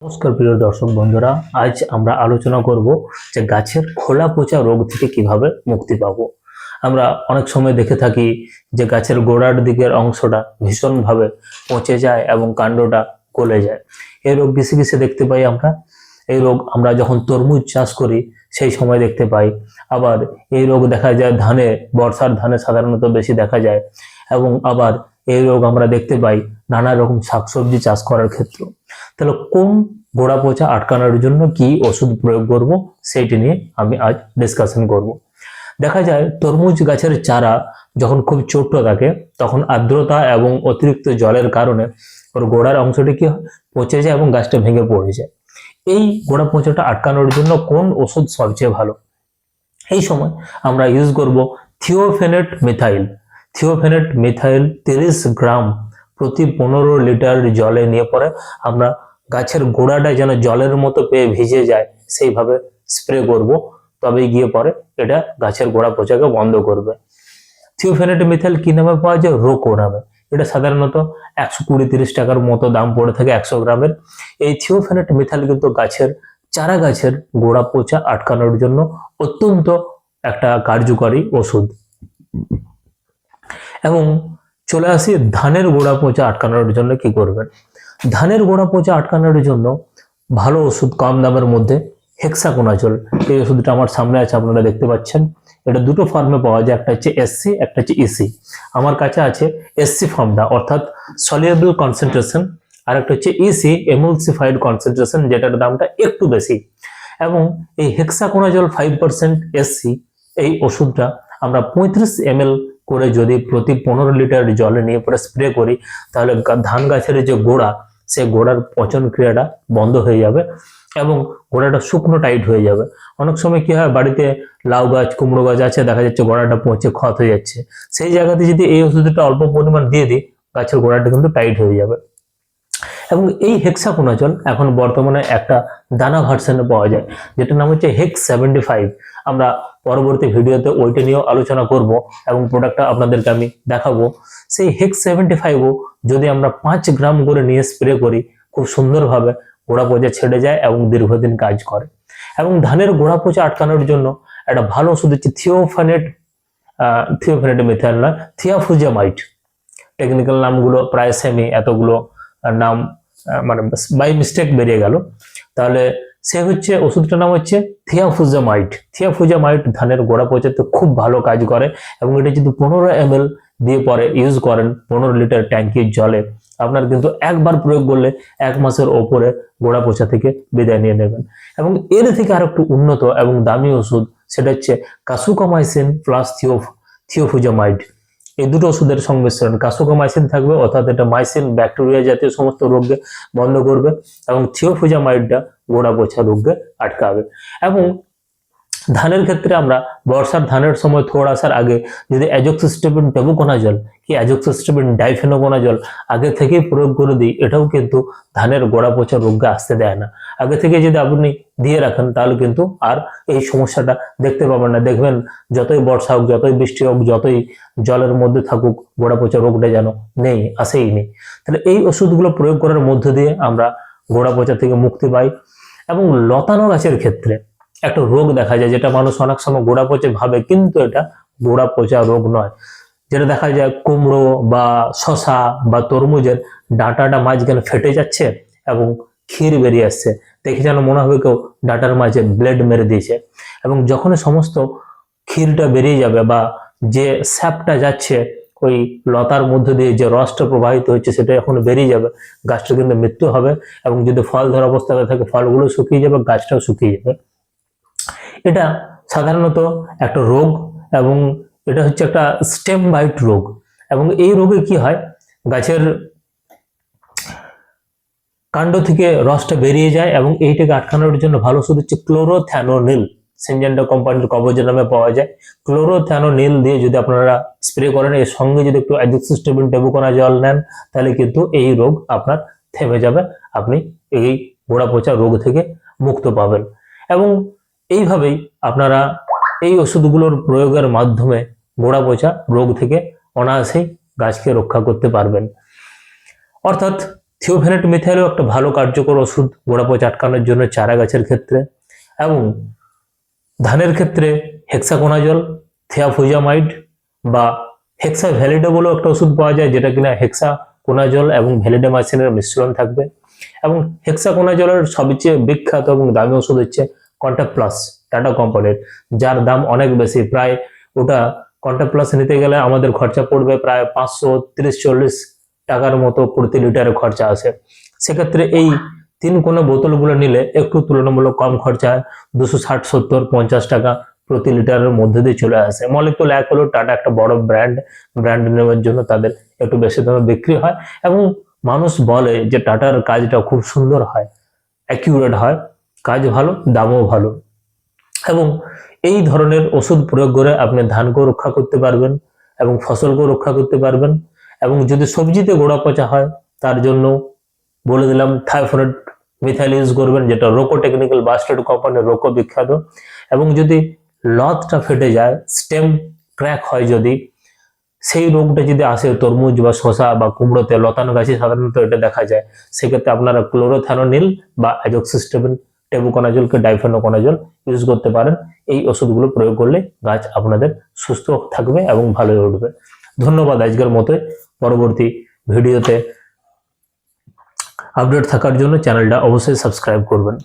নমস্কার প্রিয় দর্শক বন্ধুরা, আজ আমরা আলোচনা করব যে গাছের খোলা পচা রোগ থেকে কিভাবে মুক্তি পাবো। আমরা অনেক সময় দেখে থাকি যে গাছের গোড়ার দিকের অংশটা ভীষণভাবে পচে যায় এবং কাণ্ডটা গলে যায়। এই রোগ বেশি বেশি দেখতে পাই আমরা। এই রোগ আমরা যখন তরমুজ চাষ করি সেই সময় দেখতে পাই। আবার এই রোগ দেখা যায় বর্ষার ধানে সাধারণত বেশি দেখা যায়। এবং আবার এই রোগ আমরা দেখতে পাই নানা রকম শাকসবজি চাষ করার ক্ষেত্রে। তাহলে কোন গোড়া পচা আটকানোর জন্য কি ওষুধ প্রয়োগ করব সেইটি নিয়ে আমি আজ ডিসকাশন করব। দেখা যায় তরমুজ গাছের চারা যখন খুব ছোট থাকে তখন আর্দ্রতা এবং অতিরিক্ত জলের কারণে ওর গোড়ার অংশটি কি হয়, পচে যায় এবং গাছটা ভেঙে পড়ে যায়। এই গোড়া পচাটা আটকানোর জন্য কোন ওষুধ সবচেয়ে ভালো? এই সময় আমরা ইউজ করব থিওফেনেট মিথাইল। থিওফেনেট মিথাইল 30 গ্রাম প্রতি 15 লিটার জলে নিয়ে পরে আমরা গাছের গোড়াটা যেন জলের মতো পেয়ে ভিজে যায় সেইভাবে স্প্রে করব, তবেই গিয়ে পরে এটা গাছের গোড়া পচাকে বন্ধ করবে। থিওফেনেট মিথাইল কি নামে পাওয়া যায়? রোকো নামে। এটা সাধারণত 120-30 টাকার মতো দাম পড়ে থাকে 100 গ্রামের। এই থিওফেনেট মিথাইল কিন্তু চারা গাছের গোড়া পচা আটকানোর জন্য অত্যন্ত একটা কার্যকরী ওষুধ। এবং চলে আসি ধানের গোড়া পচা আটকানোর জন্য কি করবেন। ধানের গোড়া পচা আটকানোর জন্য ভালো ওষুধ কম দামের মধ্যে হেক্সাকোনাজল। এই ওষুধটা আমার সামনে আছে, আপনারা দেখতে পাচ্ছেন। এটা দুটো ফর্মে পাওয়া যায়, একটা হচ্ছে এসসি, একটা হচ্ছে ইসি। আমার কাছে আছে এসসি ফর্মটা, অর্থাৎ সলিউবল কনসেন্ট্রেশন, আর একটা হচ্ছে ইসি এমুলসিফাইড কনসেন্ট্রেশন, যেটার দামটা একটু বেশি। এবং এই হেক্সাকোনাজল 5% এসসি এই ওষুধটা আমরা 35 ml করে যদি প্রতি 15 লিটার জলে নিয়ে পরে স্প্রে করি, তাহলে ধান গাছের যে গোড়া, সে গোড়ার পচন ক্রিয়াটা বন্ধ হয়ে যাবে এবং গোড়াটা শুকনো টাইট হয়ে যাবে। অনেক সময় কি হয়, বাড়িতে লাউ গাছ কুমড়ো গাছ আছে, দেখা যাচ্ছে গোড়াটা পচে ক্ষত হয়ে যাচ্ছে। সেই জায়গাতে যদি এই ওষুধটা অল্প পরিমাণ দিয়ে দিই, গাছের গোড়াটা কিন্তু টাইট হয়ে যাবে। এবং এই হেক্সাকোনাজল এখন বর্তমানে একটা দানা ভার্সনে পাওয়া যায়, যেটার নাম হচ্ছে হেক্স 75। আমরা পরবর্তী ভিডিওতে ওইটা নিয়েও আলোচনা করব এবং প্রোডাক্টটা আপনাদেরকে আমি দেখাবো। সেই হেক্স 75ও যদি আমরা 5 গ্রাম করে নিয়ে স্প্রে করি, খুব সুন্দরভাবে গোড়া পচা ছেড়ে যায় এবং দীর্ঘদিন কাজ করে। এবং ধানের গোড়া পচা আটকানোর জন্য একটা ভালো ওষুধ হচ্ছে থিওফেনেট মিথাইল নয়, থিয়াফুজামাইড। টেকনিক্যাল নামগুলো প্রায় সেমই, এতগুলো নাম মানে বাই মিস্টেক বেরিয়ে গেল। তাহলে সে হচ্ছে ওষুধটার নাম হচ্ছে থিয়াফুজামাইড। থিয়াফুজামাইড ধানের গোড়া পচাতে খুব ভালো কাজ করে। এবং এটা যদি 15 ml দিয়ে পরে ইউজ করেন 15 লিটার ট্যাঙ্কির জলে, আপনার কিন্তু একবার প্রয়োগ করলে 1 মাসের ওপরে গোড়া পচা থেকে বিদায় নিয়ে নেবেন। এবং এর থেকে আর একটু উন্নত এবং দামি ওষুধ, সেটা হচ্ছে কাসুকামাইসিন প্লাস থিওফুজামাইড। এই দুটো ওষুধের সংমিশ্রণ। কাসুকামাইসিন থাকবে, অর্থাৎ এটা মাইসিন ব্যাকটেরিয়া জাতীয় সমস্ত রোগকে বন্ধ করবে, এবং থিওফুজামাইডটা গোড়া পচা রোগকে আটকাবে। এবং ধানের ক্ষেত্রে আমরা বর্ষার ধানের সময় থোড় আসার আগে যদি অ্যাজোক্সিস্ট্রোবিন টেবুকোনাজল কি অ্যাজোক্সিস্ট্রোবিন ডাইফেনোকোনাজল আগে থেকেই প্রয়োগ করে দিই, এটাও কিন্তু ধানের গোড়া পচা রোগকে আসতে দেয় না। আগে থেকে যদি আপনি দিয়ে রাখেন, তাহলে কিন্তু আর এই সমস্যাটা দেখতে পাবেন না। দেখবেন যতই বর্ষা হোক, যতই বৃষ্টি হোক, যতই জলের মধ্যে থাকুক, গোড়া পচা রোগটা যেন আসেই নেই। তাহলে এই ওষুধগুলো প্রয়োগ করার মধ্য দিয়ে আমরা গোড়া পচা থেকে মুক্তি পাই। এবং লতানো গাছের ক্ষেত্রে একটা রোগ দেখা যায়, যেটা মানুষ অনেক সময় গোড়া পচে ভাবে, কিন্তু এটা গোড়া পচা রোগ নয়। যেটা দেখা যায় কুমড়ো বা শশা বা তরমুজের ডাঁটাটা মাঝখানে ফেটে যাচ্ছে এবং ক্ষীর বেরিয়ে আসছে, দেখে যেন মনে হবে কেউ ডাঁটার মাঝে ব্লেড মেরে দিয়েছে। এবং যখন সমস্ত ক্ষীরটা বেরিয়ে যাবে বা যে স্যাপটা যাচ্ছে ওই লতার মধ্যে দিয়ে, যে রসটা প্রবাহিত হচ্ছে, সেটা যখন বেরিয়ে যাবে, গাছটা কিন্তু মৃত্যু হবে। এবং যদি ফল ধরা অবস্থায় থাকে, ফলগুলো শুকিয়ে যাবে, গাছটাও শুকিয়ে যাবে। এটা সাধারণত একটা রোগ, এবং এটা হচ্ছে একটা স্টেম বাইট রোগ। এবং এই রোগে কি হয়, গাছের কাণ্ড থেকে রসটা বেরিয়ে যায়। এবং এইটাকে আটকানোর জন্য ভালো ওষুধ হচ্ছে ক্লোরোথ্যানোনিল। সিনজেন্টা কোম্পানির কবজ নামে পাওয়া যায়। ক্লোরোথ্যানোনিল দিয়ে যদি আপনারা স্প্রে করেন, এর সঙ্গে যদি একটু অ্যাজোক্সিস্ট্রোবিন টেবুকোনাজল নেন, তাহলে কিন্তু এই রোগ আপনার থেমে যাবে, আপনি এই গোড়া পচা রোগ থেকে মুক্ত পাবেন। এবং এইভাবেই আপনারা এই ওষুধগুলোর প্রয়োগের মাধ্যমে গোড়া পচা রোগ থেকে অনায়াসেই গাছকে রক্ষা করতে পারবেন। অর্থাৎ থিওফেনেট মিথাইলও একটা ভালো কার্যকর ওষুধ গোড়া পচা আটকানোর জন্য চারা গাছের ক্ষেত্রে। এবং ধানের ক্ষেত্রে হেক্সাকোনাজল, থিয়াফুজামাইড বা হেক্সাভ্যালিডো বলেও একটা ওষুধ পাওয়া যায়, যেটা কিনা হেক্সাকোনাজল এবং ভ্যালিডামাইসিনের মিশ্রণ থাকবে। এবং হেক্সাকোনাজলের সবচেয়ে বিখ্যাত এবং দামি ওষুধ হচ্ছে কন্টাক্ট প্লাস, টাটা কোম্পানির, যার দাম অনেক বেশি। প্রায় ওটা কন্টাক্ট প্লাস নিতে গেলে আমাদের খরচা পড়বে প্রায় 530-40 টাকার মতো প্রতি লিটারে খরচা আসে। সেক্ষেত্রে এই 3 কোণা বোতলগুলো নিলে একটু তুলনামূলক কম খরচায় 260, 70, 50 টাকা প্রতি লিটারের মধ্যে দিয়ে চলে আসে। মলিকুল এক হলো টাটা একটা বড় ব্র্যান্ড নেওয়ার জন্য তাদের একটু বেশি দামে বিক্রি হয়। এবং মানুষ বলে যে টাটার কাজটা খুব সুন্দর হয়, অ্যাকিউরেট হয়, কাজ ভালো, দামও ভালো। এবং এই ধরনের ওষুধ প্রয়োগ করে আপনি ধানকেও রক্ষা করতে পারবেন এবং ফসলকেও রক্ষা করতে পারবেন। এবং যদি সবজিতে গোড়া পচা হয় তার জন্য বলে দিলাম থাইফয়েড মিথাইল ইউজ করবেন, যেটা রোকো টেকনিক্যাল বাস্টার্ড কোম্পানির রোকো বিখ্যাত। এবং যদি লতটা ফেটে যায়, স্টেম ক্র্যাক হয়, যদি সেই রোগটা যদি আসে তরমুজ বা শসা বা কুমড়োতে, লতানো গাছে সাধারণত এটা দেখা যায়, সেক্ষেত্রে আপনারা ক্লোরোথ্যানোনিল বা অ্যাজোক্সিস্টেবিন, টেবুকোনাজলকে ডাইফেনোকোনাজল ইউজ করতে পারেন। এই ওষুধগুলো প্রয়োগ করলে গাছ আপনাদের সুস্থ থাকবে এবং ভালো হয়ে উঠবে। ধন্যবাদ। আজকের মতো পরবর্তী ভিডিওতে আপডেট থাকার জন্য চ্যানেলটা অবশ্যই সাবস্ক্রাইব করবেন।